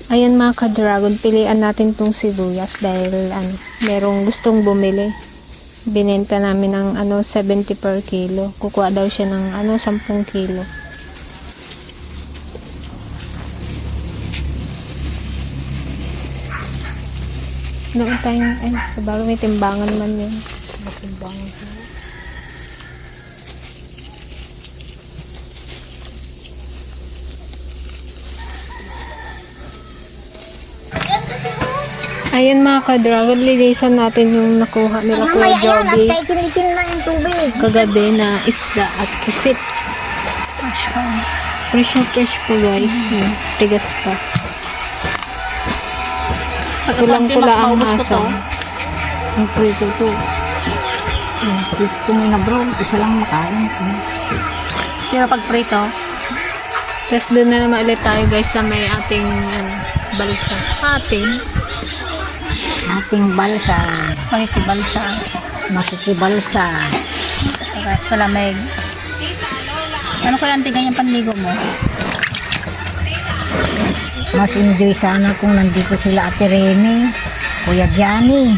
Ayan mga ka-dragon, pilian natin tong sibuyas dahil merong gustong bumili. Binenta namin ng 70 per kilo. Kukuha daw siya ng 10 kilo. Noon tayong, sabagay may timbangan naman yun. May timbangan siya. Ayan mga ka-dragon, lilisan natin yung nakuha nila Kuya Joby kagabi na isda at pusit. Fresh na fresh po guys. Tigas pa. Pulang-pula ang asa. Ang prito to. Gusto mo na bro, isa lang makain. Pero pag prito, tapos doon na naman ulit tayo guys sa may ating balsa. ating balsa. Makikibalsa. Makikibalsa. Sarap sa lamig. Ano kaya ang tigay yung panligo mo? Mas enjoy sana kung nandito sila Ate Rene, Kuya Gianni.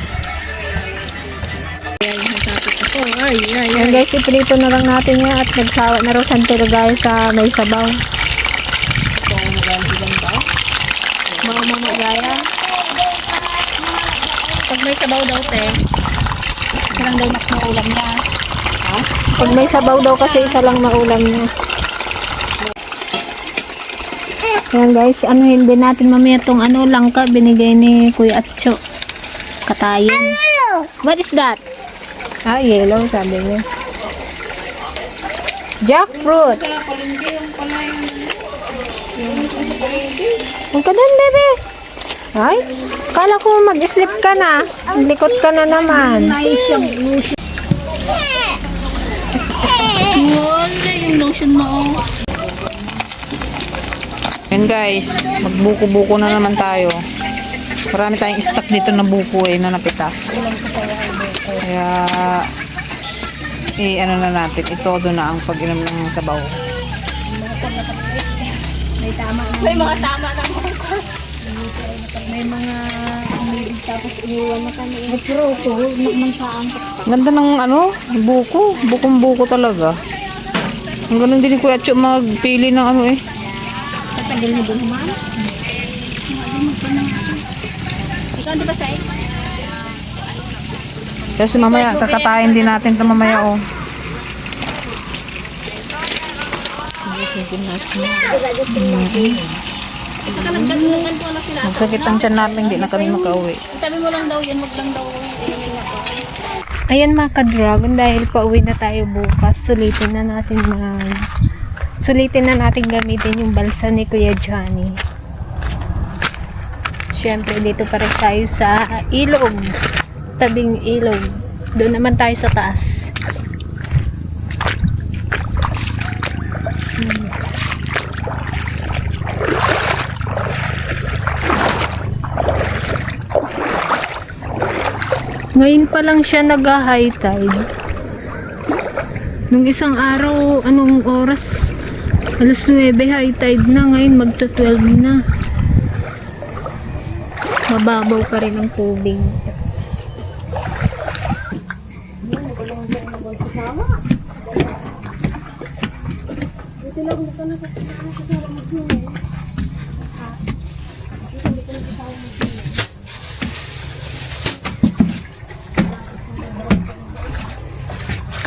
Ayan guys, iprito na lang natin yan at nagsawa na raw santil guys sa may sabaw. Mga mamagaya. Pag may sabaw daw isa lang daw maulam niya. Pag may sabaw daw kasi isa lang maulam niya. Ayan guys, hindi natin mamaya tong langka binigay ni Kuya Atcho. Katayin. What is that? Yellow sabi niya. Jackfruit. Huwag ka doon, bebe. Ay, kala ko mag-sleep ka na. Likot ka na naman. Wala yung lotion mo. Yan guys, magbuko-buko na naman tayo. Marami tayong stock dito na buko na napitas. Kaya na natin, itodo na ang pag-inom ng sabaw. May mga tama na mo. May mga tapos iwan na kami. Ganda ng buko. Bukong-buko talaga. Ang galing din ni Kuya Atcho magpili ng Tatagil mo doon man. Ikaw di ba sa Kasi mamaya, kakatayin din natin ito mamaya Magsakit ang tiyan natin, hindi na kami makauwi. Sabi mo lang daw yan, wag lang daw. Ayan mga ka-dragon, dahil pauwi na tayo bukas, sulitin na natin gamitin yung balsa ni Kuya Johnny. Siyempre dito pa rin tayo sa ilog, tabing ilog. Doon naman tayo sa taas. Ngayon pa lang siya nag-high tide. Nung isang araw, anong oras? Alas 9 high tide na. Ngayon magto-12 na. Mababaw pa rin ang tubig.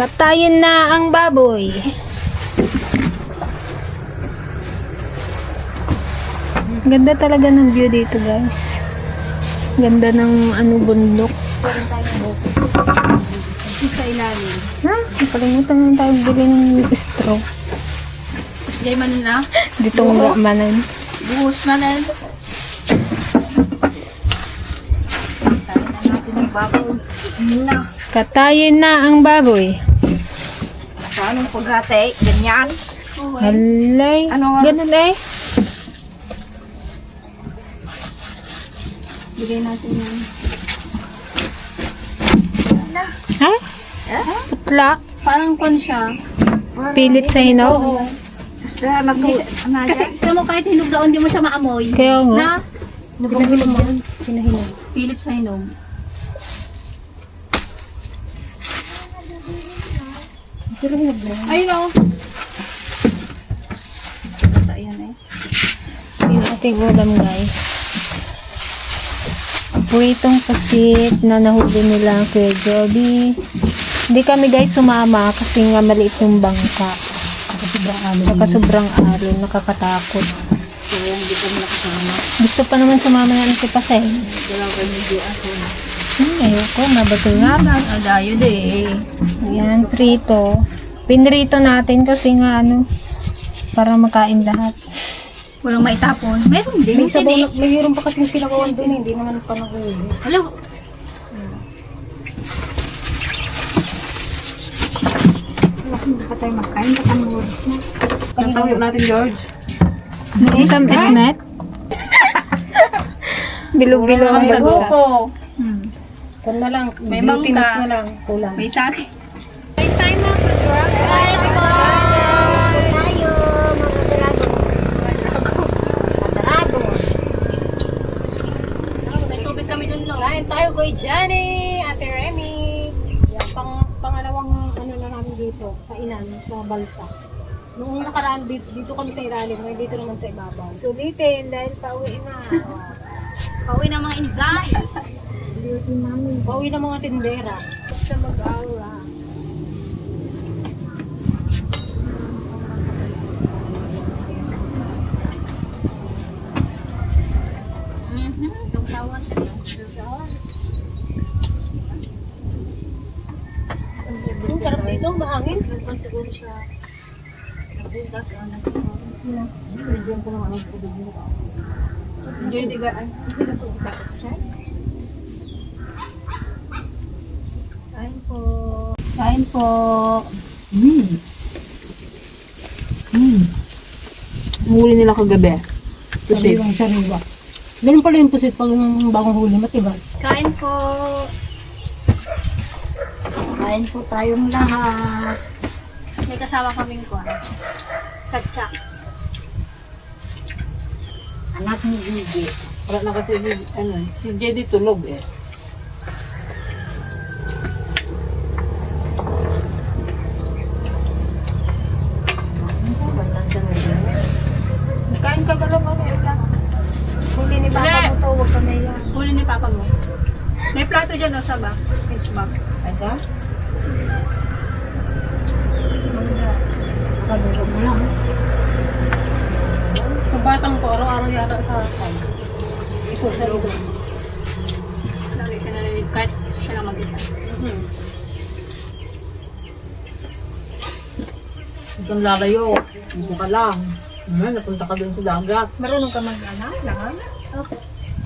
Katayin na ang baboy. Ganda talaga ng view dito guys. Ganda ng bundok. Sa ilalim. Nakalimutan na tayo bili ng straw. Diyan man na. Dito nga manan. Buhos na na. Katayin na ang baboy. Anong paghati? Ganyan. Halay. Ganun eh. Bigay natin yan. Ha? Putla. Parang kon siya. Pilit sa hinog. Oo. Kasi mo kahit hinog daw, hindi mo siya maamoy. Kaya nga. Na, Pinahinog yan. Pinahinog. Pilit sa hinog. Pero hinog na. Ayun o. Ayan eh. Yung ating ulam guys. Itong pusit na nahuli nila kay Joby. Hindi kami guys sumama kasi nga maliit yung bangka. Saka sobrang alon, nakakatakot. So, hindi kami nakasama. Gusto pa naman sumama na si Pasay. Wala kami di ako na. Ayoko, mabato nga ba? Adayo de. Ayan, prito. Pinrito natin kasi nga ano, para makain lahat. Walang maitapon. Meron din. May sabaw na, mayroon pa kasing sinakawan doon, hindi naman pa nakuhuli. Hello. Hindi pa tayo makain, baka mawalis na. Ang tawag natin, George. May isang etmet. Bilo-bilo ang Sa sagot. buko. Kung na lang, May glutinous mangga. na lang, kulang. May sari. May tubig kami dun, no? Kain tayo, Goy Johnny, Ate Remy. Yan, pangalawang ano na namin dito, kainan sa balsa. Noong nakaraan dito kami sa ilalim, ngayon dito naman sa ibabaw. Sulitin dahil pauwi na. Pauwi ng mga inday. Pauwi ng mga tindera. Basta mag-aura. Ang sarap dito, mahangin. Enjoy the guy. Kain po. Huli nila kagabi. Pusit. Sariwa. Ganun pala yung pusit pag yung bagong huli, matigas. Kain po. Kain po tayong lahat. May kasama kaming kuwan. Katsak. Anak ni Gigi. Wala na kasi, ano, si Jedy tulog eh. Kain ka ba lang ako? Huli ni Papa mo to, huwag ka na yan. Huli ni Papa mo. May plato dyan o sa bag. Fish bag. Ito? Kalurog mo lang. Sa batang ko, araw-araw yata sa akin. Ito sa lugar. Lagi siya nalilig. Kahit siya lang mag-isa. Itong lalayo. Dito ka lang. Napunta ka dun sa dagat. Marunong ka mag-ano? Langan? Okay.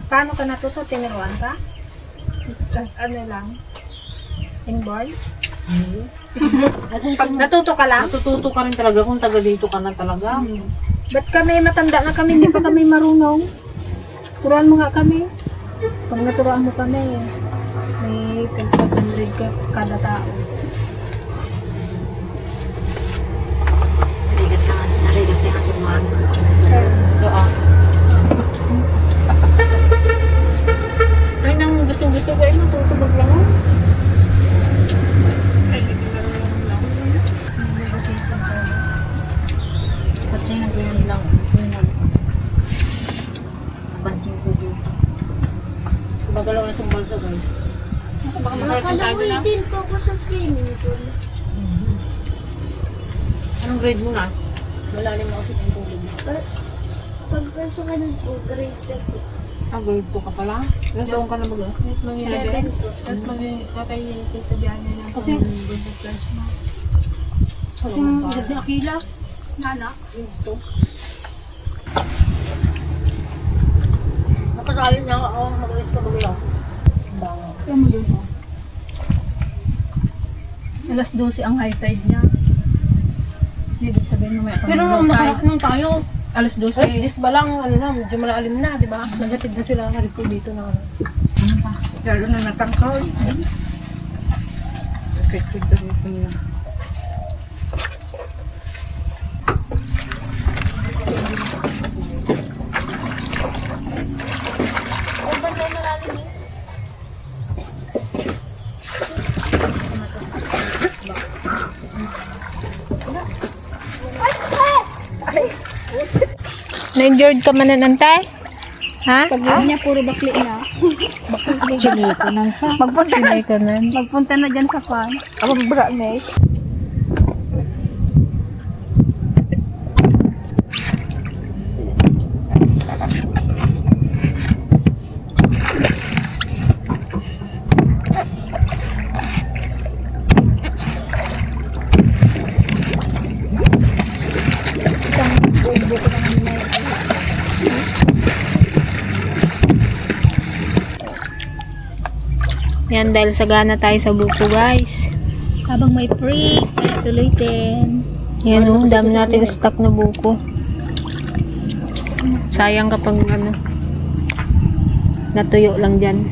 Paano ka natuto? Tiniruan ka? Ano lang? Inborn? Pag natuto ka lang? Natututo ka rin talaga kung taga dito ka na talaga. Ba't kami matanda na kami, hindi pa kami marunong? Turuan mo nga kami. Pag naturuan mo kami, may 500 ka kada tao. Narigat siya ang sumaan. So, ay, nang gusto-gusto ko ay matutubag lang. Kasi nagawin lang. Pansin ko dito. Kumagalaw na itong balsa guys. Baka makakasintado na. po ko sa swimming pool. Anong grade mo na? Malalim na kasi yung tubig. Pagpasok ka ng po, grade ka po. Grade 2 ka pala? Ilang taong ka na ba? Seven po. At magkakay kita dyan na Kasi, kasi yung edad ni Akila. Nana? Ito. Nakasalin niya ako, magalis ka magalaw. Bango. Kaya mo yun, oh. Alas 12 ang high tide niya. Hindi sabihin mo may Pero nung nung tayo, alas 12. alas 10 ba lang, ano na, medyo malalim na, di ba? Naghatid na sila ng ko dito na ano. Lalo na natangkaw. Effective sa rito niya. Na-injured ka man antay? Ha? Pag niya puro bakli na. Chili ko nang sa. Sinay ka na. Magpunta na dyan sa farm. Ang bra ne. Yan, dahil sagana tayo sa buko, guys. Habang may free, kaya sulitin. Yan o, dami natin stock na buko. Sayang kapag natuyo lang dyan.